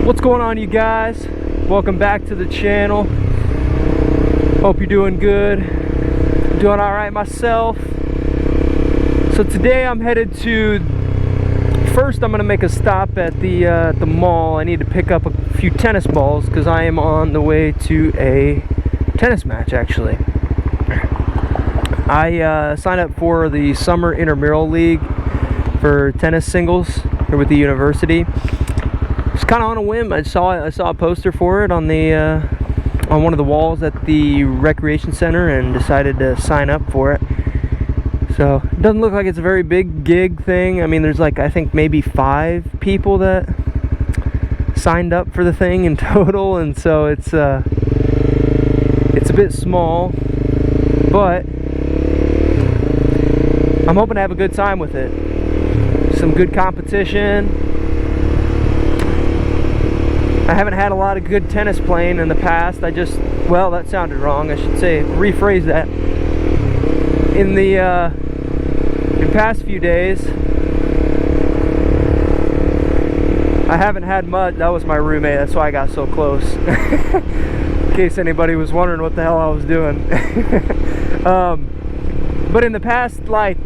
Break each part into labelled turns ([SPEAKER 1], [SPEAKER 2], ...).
[SPEAKER 1] What's going on, you guys? Welcome back to the channel. Hope you're doing good. I'm doing all right myself. So today I'm headed to, first I'm gonna make a stop at the mall. I need to pick up a few tennis balls because I am on the way to a tennis match actually. I signed up for the summer intramural league for tennis singles here with the university. It's kind of on a whim. I saw a poster for it on the on one of the walls at the recreation center and decided to sign up for it. So it doesn't look like it's a very big gig thing. I mean, there's like, I think maybe 5 people that signed up for the thing in total, and so it's a bit small, but I'm hoping to have a good time with it. Some good competition. I haven't had a lot of good tennis playing in the past. Well, that sounded wrong. I should say, rephrase that. In the past few days, I haven't had much. That was my roommate. That's why I got so close. In case anybody was wondering what the hell I was doing. But in the past, like,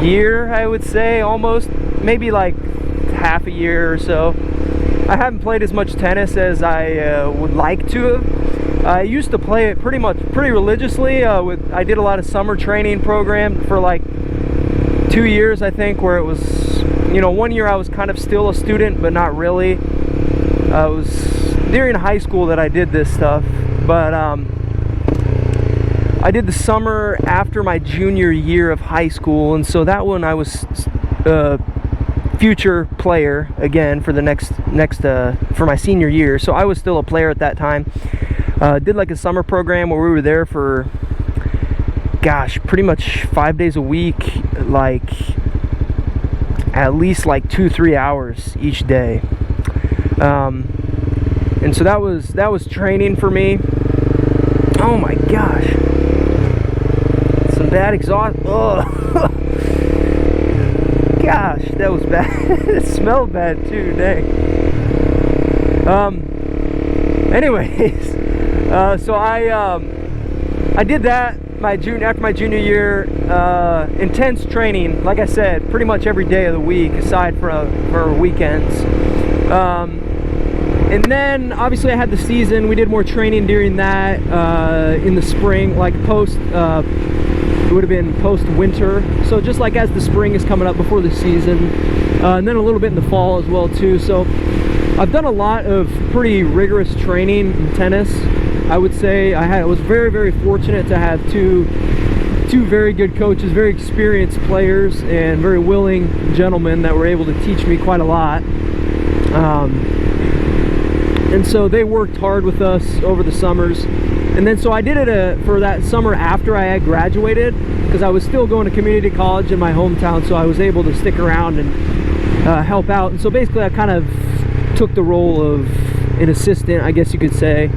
[SPEAKER 1] year, I would say, almost, maybe like half a year or so, I haven't played as much tennis as I would like to have. I used to play it pretty religiously. I did a lot of summer training program for like 2 years, I think, where it was, you know, 1 year I was kind of still a student, but not really. It was during high school that I did this stuff, but I did the summer after my junior year of high school, and so that one I was future player again for the next for my senior year. So I was still a player at that time. Did like a summer program where we were there for, gosh, pretty much 5 days a week, like at least like 2-3 hours each day. And so that was training for me. Oh my gosh, some bad exhaust. Ugh. Gosh, that was bad. It smelled bad too, dang. Anyways, so I did that after my junior year. Intense training, like I said, pretty much every day of the week, aside for weekends. And then obviously I had the season. We did more training during that in the spring, like it would have been post-winter, so just like as the spring is coming up before the season, and then a little bit in the fall as well too. So I've done a lot of pretty rigorous training in tennis. I would say I was very fortunate to have two very good coaches, very experienced players, and very willing gentlemen that were able to teach me quite a lot. And so they worked hard with us over the summers. And then so I did it for that summer after I had graduated, because I was still going to community college in my hometown, so I was able to stick around and help out. And so basically I kind of took the role of an assistant, I guess you could say,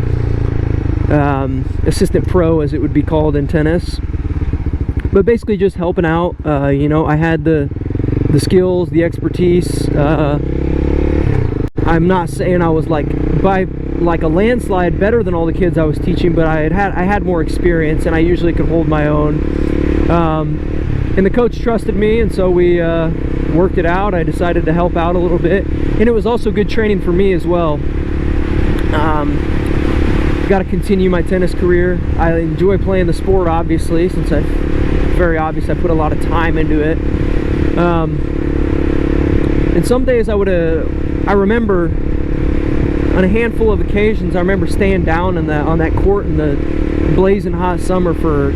[SPEAKER 1] assistant pro as it would be called in tennis, but basically just helping out. You know, I had the skills, the expertise. I'm not saying I was like by like a landslide better than all the kids I was teaching, but I had more experience, and I usually could hold my own. And the coach trusted me, and so we worked it out. I decided to help out a little bit, and it was also good training for me as well. Got to continue my tennis career. I enjoy playing the sport, obviously, since it's very obvious I put a lot of time into it. And some days I remember on a handful of occasions, I remember staying down on that court in the blazing hot summer for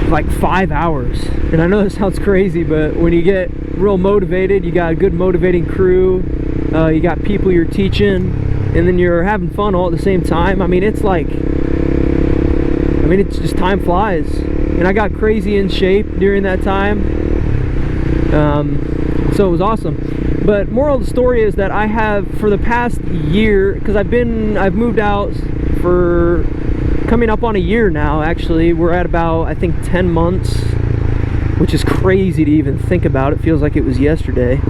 [SPEAKER 1] like 5 hours. And I know that sounds crazy, but when you get real motivated, you got a good motivating crew, you got people you're teaching, and then you're having fun all at the same time. I mean, it's just time flies. And I got crazy in shape during that time. So it was awesome. But moral of the story is that I have, for the past year, because I've moved out for coming up on a year now, actually. We're at about, I think, 10 months, which is crazy to even think about. It feels like it was yesterday.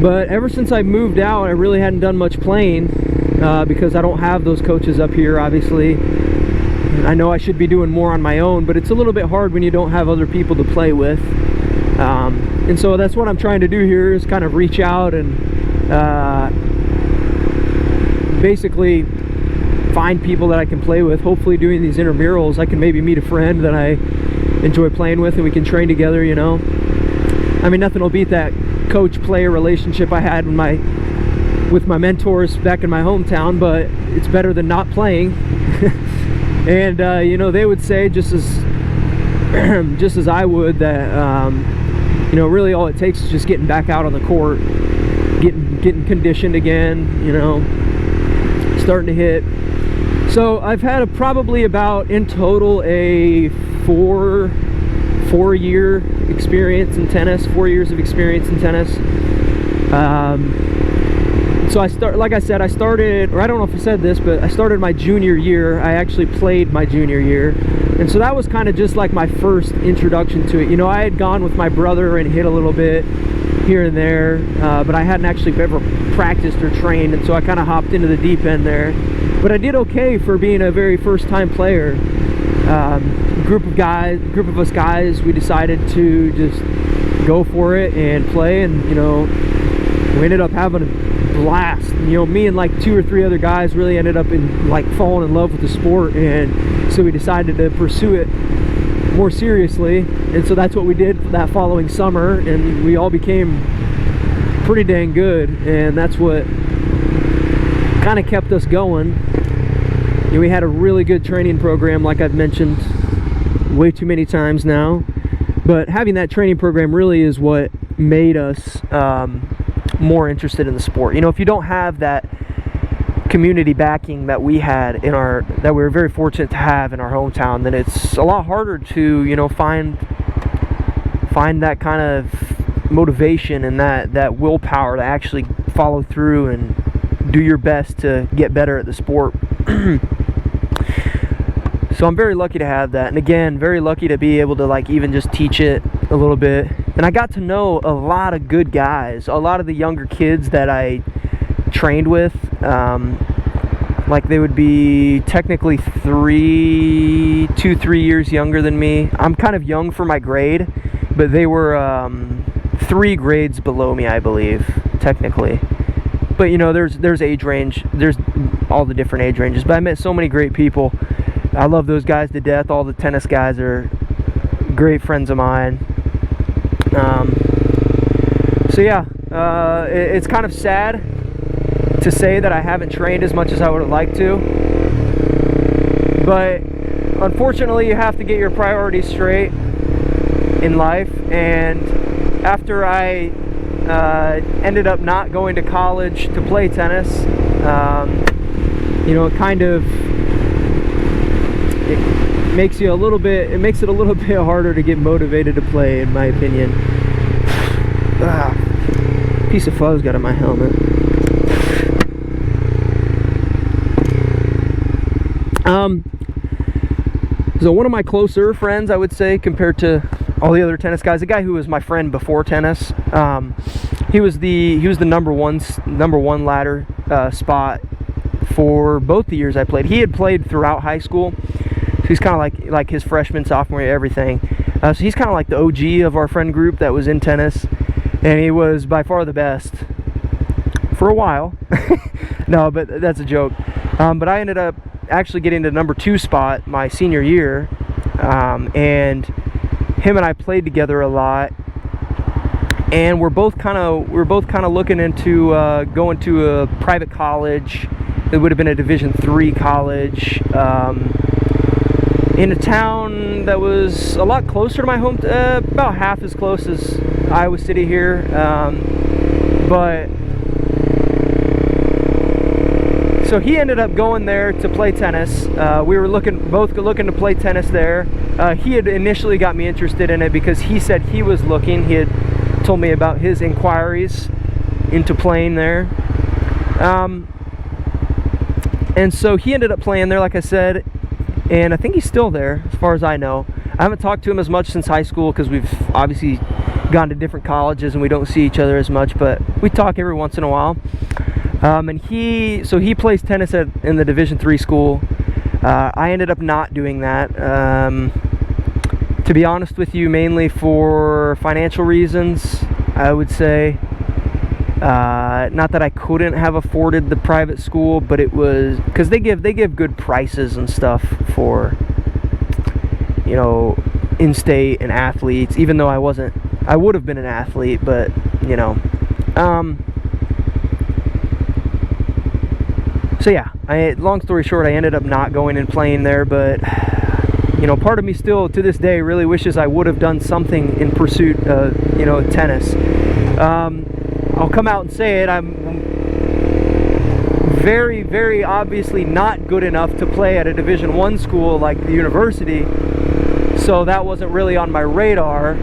[SPEAKER 1] But ever since I moved out, I really hadn't done much playing because I don't have those coaches up here, obviously. I know I should be doing more on my own, but it's a little bit hard when you don't have other people to play with. And so that's what I'm trying to do here, is kind of reach out and basically find people that I can play with. Hopefully doing these intramurals, I can maybe meet a friend that I enjoy playing with and we can train together, you know. I mean, nothing will beat that coach-player relationship I had with my mentors back in my hometown, but it's better than not playing. And you know, they would say just as I would, that you know, really all it takes is just getting back out on the court, getting conditioned again, you know, starting to hit. So I've had probably about, in total, a four-year experience in tennis, 4 years of experience in tennis. So like I said, I started, or I don't know if I said this, but I started my junior year. I actually played my junior year. And so that was kind of just like my first introduction to it. You know, I had gone with my brother and hit a little bit here and there, but I hadn't actually ever practiced or trained, and so I kind of hopped into the deep end there. But I did okay for being a very first-time player. A group of us guys, we decided to just go for it and play, and you know, we ended up having a blast. You know, me and like 2 or 3 other guys really ended up falling in love with the sport, and so we decided to pursue it more seriously. And so that's what we did that following summer, and we all became pretty dang good, and that's what kind of kept us going. You know, we had a really good training program, like I've mentioned way too many times now, but having that training program really is what made us more interested in the sport. You know, if you don't have that community backing that we had that we were very fortunate to have in our hometown, then it's a lot harder to, you know, find that kind of motivation and that willpower to actually follow through and do your best to get better at the sport. So I'm very lucky to have that, and again, very lucky to be able to like even just teach it a little bit. And I got to know a lot of good guys, a lot of the younger kids that I trained with. Like they would be technically 3 years younger than me. I'm kind of young for my grade, but they were 3 grades below me, I believe, technically. But you know, there's age range, there's all the different age ranges. But I met so many great people. I love those guys to death. All the tennis guys are great friends of mine. So yeah, it's kind of sad to say that I haven't trained as much as I would have liked to, but unfortunately you have to get your priorities straight in life. And after I ended up not going to college to play tennis, you know, it makes it a little bit harder to get motivated to play, in my opinion. Piece of fuzz got in my helmet. So one of my closer friends, I would say, compared to all the other tennis guys, the guy who was my friend before tennis, he was the number one ladder spot for both the years I played. He had played throughout high school. So he's kind of like his freshman, sophomore year, everything. So he's kind of like the OG of our friend group that was in tennis, and he was by far the best for a while. No, but that's a joke. But I ended up actually getting the number 2 spot my senior year, and him and I played together a lot, and we're both kind of looking into going to a private college. It would have been a Division III college in a town that was a lot closer to my home, about half as close as Iowa City here, but so he ended up going there to play tennis. We were both looking to play tennis there. He had initially got me interested in it because he said he was looking. He had told me about his inquiries into playing there. And so he ended up playing there, like I said, and I think he's still there, as far as I know. I haven't talked to him as much since high school because we've obviously gone to different colleges and we don't see each other as much, but we talk every once in a while. And he plays tennis in the Division III school. I ended up not doing that, to be honest with you, mainly for financial reasons, I would say. Not that I couldn't have afforded the private school, but it was because they give good prices and stuff for, you know, in-state and athletes, even though I would have been an athlete, but, you know. So yeah, long story short, I ended up not going and playing there, but, you know, part of me still, to this day, really wishes I would have done something in pursuit of, you know, tennis. I'll come out and say it, I'm very, very obviously not good enough to play at a Division I school like the university, so that wasn't really on my radar.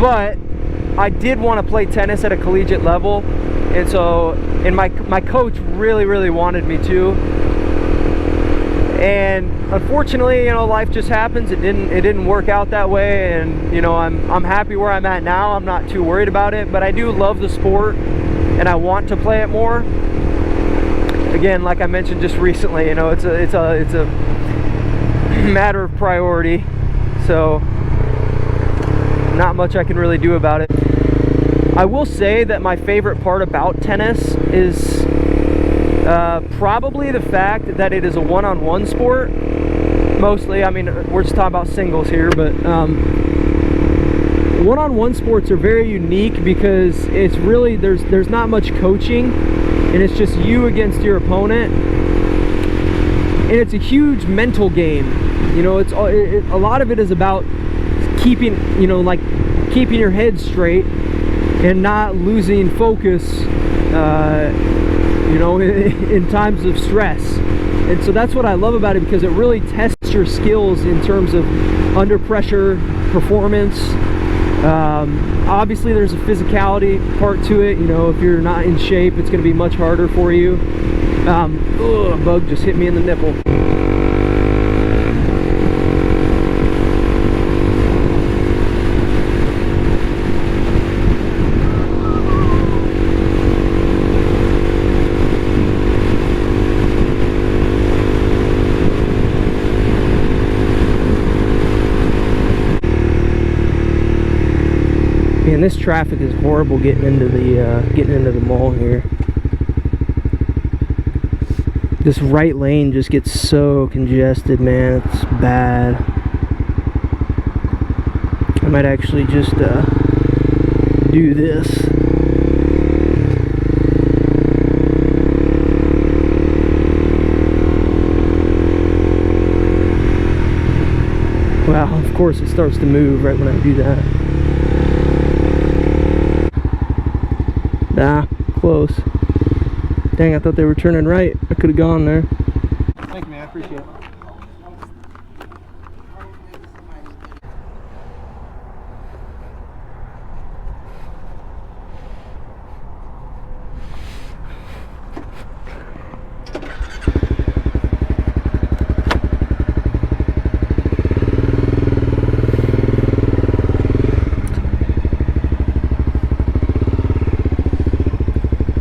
[SPEAKER 1] But I did want to play tennis at a collegiate level, and my coach really wanted me to. And unfortunately, you know, life just happens. It didn't work out that way, and you know, I'm happy where I'm at now. I'm not too worried about it, but I do love the sport, and I want to play it more. Again, like I mentioned just recently, you know, it's a matter of priority, so not much I can really do about it. I will say that my favorite part about tennis is probably the fact that it is a one-on-one sport. Mostly, I mean, we're just talking about singles here, but one-on-one sports are very unique because it's really, there's not much coaching, and it's just you against your opponent, and it's a huge mental game. You know, a lot of it is about keeping, you know, like keeping your head straight and not losing focus, you know, in times of stress. And so that's what I love about it, because it really tests your skills in terms of under pressure performance. Obviously there's a physicality part to it. You know, if you're not in shape, it's going to be much harder for you. A bug just hit me in the nipple. Man, this traffic is horrible getting into the mall here. This right lane just gets so congested, man. It's bad. I might actually just do this. Wow, of course it starts to move right when I do that. Nah, close. Dang, I thought they were turning right. I could have gone there.
[SPEAKER 2] Thank you, man. I appreciate it.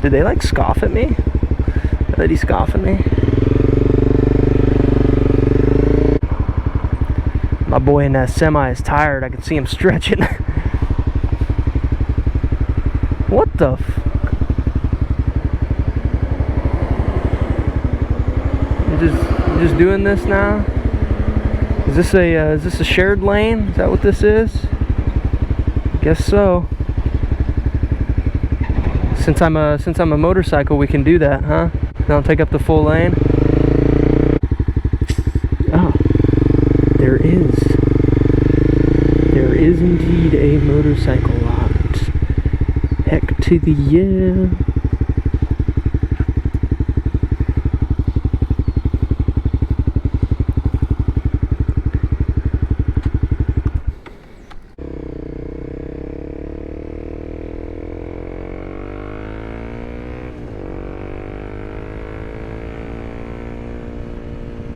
[SPEAKER 1] Did they like scoff at me? Did he scoff at me? My boy in that semi is tired. I can see him stretching. What the f... I'm just doing this now? Is this a shared lane? Is that what this is? Guess so. Since I'm a motorcycle, we can do that, huh? I'll take up the full lane. Oh, there is indeed a motorcycle lot. Heck to the yeah.